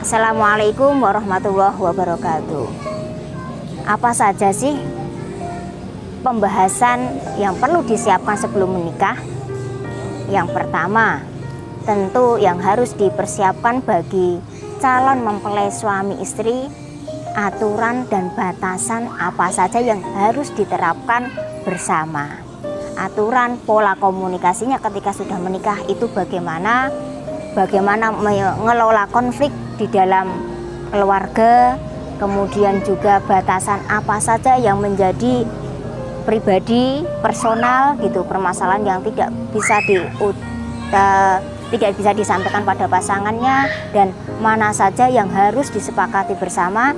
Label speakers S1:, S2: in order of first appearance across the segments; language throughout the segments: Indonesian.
S1: Assalamualaikum warahmatullahi wabarakatuh. Apa saja sih pembahasan yang perlu disiapkan sebelum menikah? Yang pertama, tentu yang harus dipersiapkan bagi calon mempelai suami istri, aturan dan batasan apa saja yang harus diterapkan bersama. Aturan pola komunikasinya ketika sudah menikah itu bagaimana mengelola konflik di dalam keluarga, kemudian juga batasan apa saja yang menjadi pribadi, personal gitu, permasalahan yang tidak bisa disampaikan pada pasangannya, dan mana saja yang harus disepakati bersama,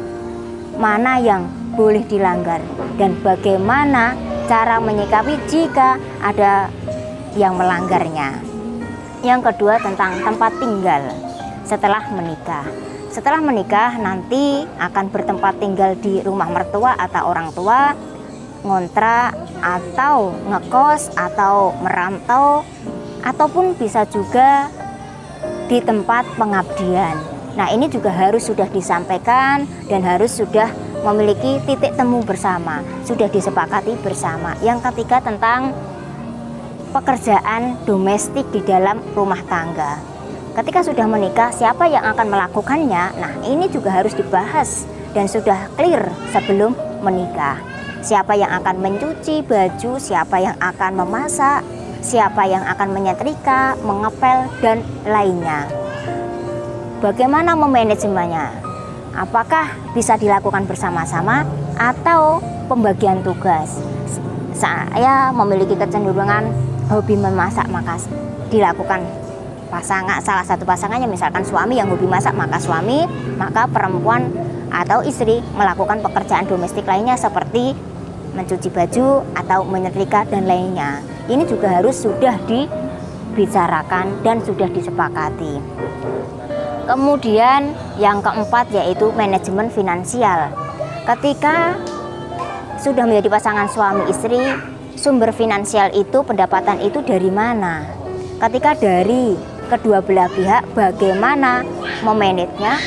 S1: mana yang boleh dilanggar, dan bagaimana cara menyikapi jika ada yang melanggarnya. Yang kedua tentang tempat tinggal setelah menikah. Setelah menikah nanti akan bertempat tinggal di rumah mertua atau orang tua, ngontrak atau ngekos atau merantau, ataupun bisa juga di tempat pengabdian. Nah, ini juga harus sudah disampaikan dan harus sudah memiliki titik temu bersama, sudah disepakati bersama. Yang ketiga tentang pekerjaan domestik di dalam rumah tangga. Ketika sudah menikah, siapa yang akan melakukannya? Nah, ini juga harus dibahas dan sudah clear sebelum menikah. Siapa yang akan mencuci baju, siapa yang akan memasak, siapa yang akan menyetrika, mengepel, dan lainnya. Bagaimana memanajemennya? Apakah bisa dilakukan bersama-sama atau pembagian tugas? Saya memiliki kecenderungan hobi memasak, maka dilakukan salah satu pasangannya, misalkan suami yang hobi masak, maka perempuan atau istri melakukan pekerjaan domestik lainnya seperti mencuci baju atau menyetrika dan lainnya. Ini juga harus sudah dibicarakan dan sudah disepakati. Kemudian yang keempat yaitu manajemen finansial. Ketika sudah menjadi pasangan suami istri, sumber finansial itu, pendapatan itu dari mana? Ketika dari kedua belah pihak, bagaimana memanagenya?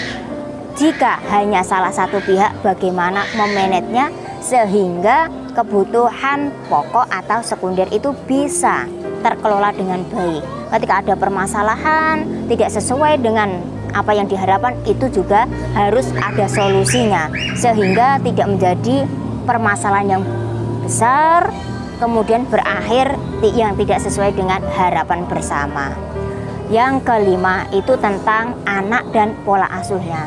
S1: Jika hanya salah satu pihak, bagaimana memanagenya sehingga kebutuhan pokok atau sekunder itu bisa terkelola dengan baik. Ketika ada permasalahan tidak sesuai dengan apa yang diharapkan, itu juga harus ada solusinya sehingga tidak menjadi permasalahan yang besar kemudian berakhir yang tidak sesuai dengan harapan bersama. Yang kelima itu tentang anak dan pola asuhnya.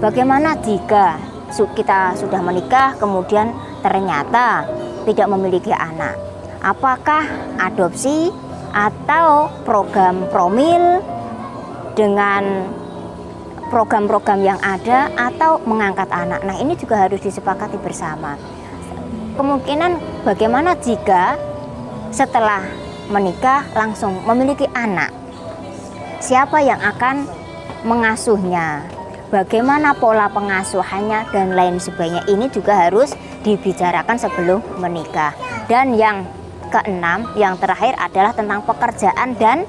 S1: Bagaimana jika kita sudah menikah kemudian ternyata tidak memiliki anak? Apakah adopsi atau program promil dengan program-program yang ada, atau mengangkat anak? Nah, ini juga harus disepakati bersama. Kemungkinan bagaimana jika setelah menikah langsung memiliki anak? Siapa yang akan mengasuhnya? Bagaimana pola pengasuhannya dan lain sebagainya? Ini juga harus dibicarakan sebelum menikah. Dan yang keenam, yang terakhir adalah tentang pekerjaan dan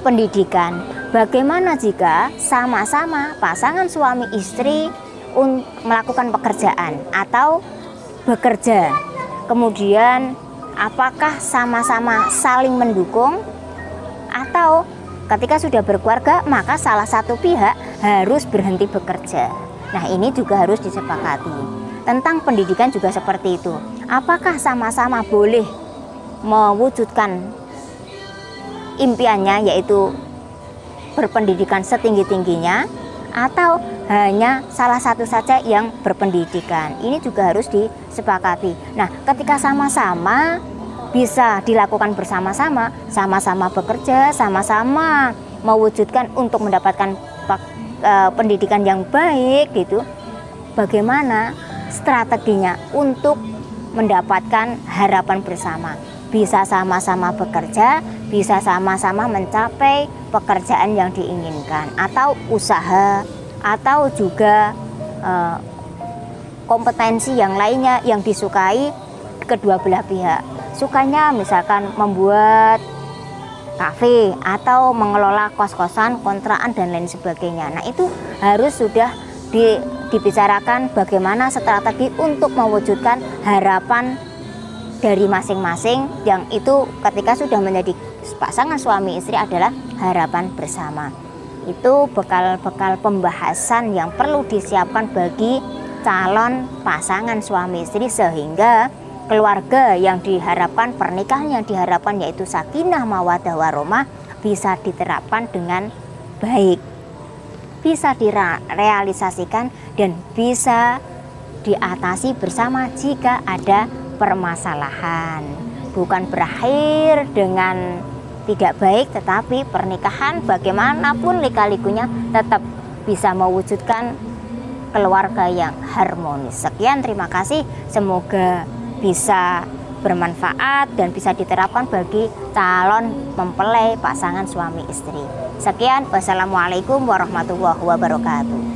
S1: pendidikan. Bagaimana jika sama-sama pasangan suami istri melakukan pekerjaan atau bekerja, kemudian apakah sama-sama saling mendukung, atau ketika sudah berkeluarga maka salah satu pihak harus berhenti bekerja? Nah, ini juga harus disepakati. Tentang pendidikan juga seperti itu. Apakah sama-sama boleh mewujudkan impiannya, yaitu berpendidikan setinggi-tingginya, atau hanya salah satu saja yang berpendidikan? Ini juga harus disepakati. Nah, ketika sama-sama bisa dilakukan bersama-sama, sama-sama bekerja, sama-sama mewujudkan untuk mendapatkan pendidikan yang baik gitu, bagaimana strateginya untuk mendapatkan harapan bersama? Bisa sama-sama bekerja, bisa sama-sama mencapai pekerjaan yang diinginkan, atau usaha, atau juga kompetensi yang lainnya yang disukai kedua belah pihak. Sukanya misalkan membuat kafe atau mengelola kos-kosan, kontrakan dan lain sebagainya. Nah, itu harus sudah dibicarakan bagaimana strategi untuk mewujudkan harapan dari masing-masing, yang itu ketika sudah menjadi pasangan suami istri adalah harapan bersama. Itu bekal-bekal pembahasan yang perlu disiapkan bagi calon pasangan suami istri, sehingga keluarga yang diharapkan, pernikahan yang diharapkan yaitu sakinah mawaddah warahmah bisa diterapkan dengan baik, bisa direalisasikan dan bisa diatasi bersama jika ada permasalahan. Bukan berakhir dengan tidak baik, tetapi pernikahan bagaimanapun lika-likunya tetap bisa mewujudkan keluarga yang harmonis. Sekian, terima kasih. Semoga bisa bermanfaat dan bisa diterapkan bagi calon mempelai pasangan suami istri. Sekian, wassalamualaikum warahmatullahi wabarakatuh.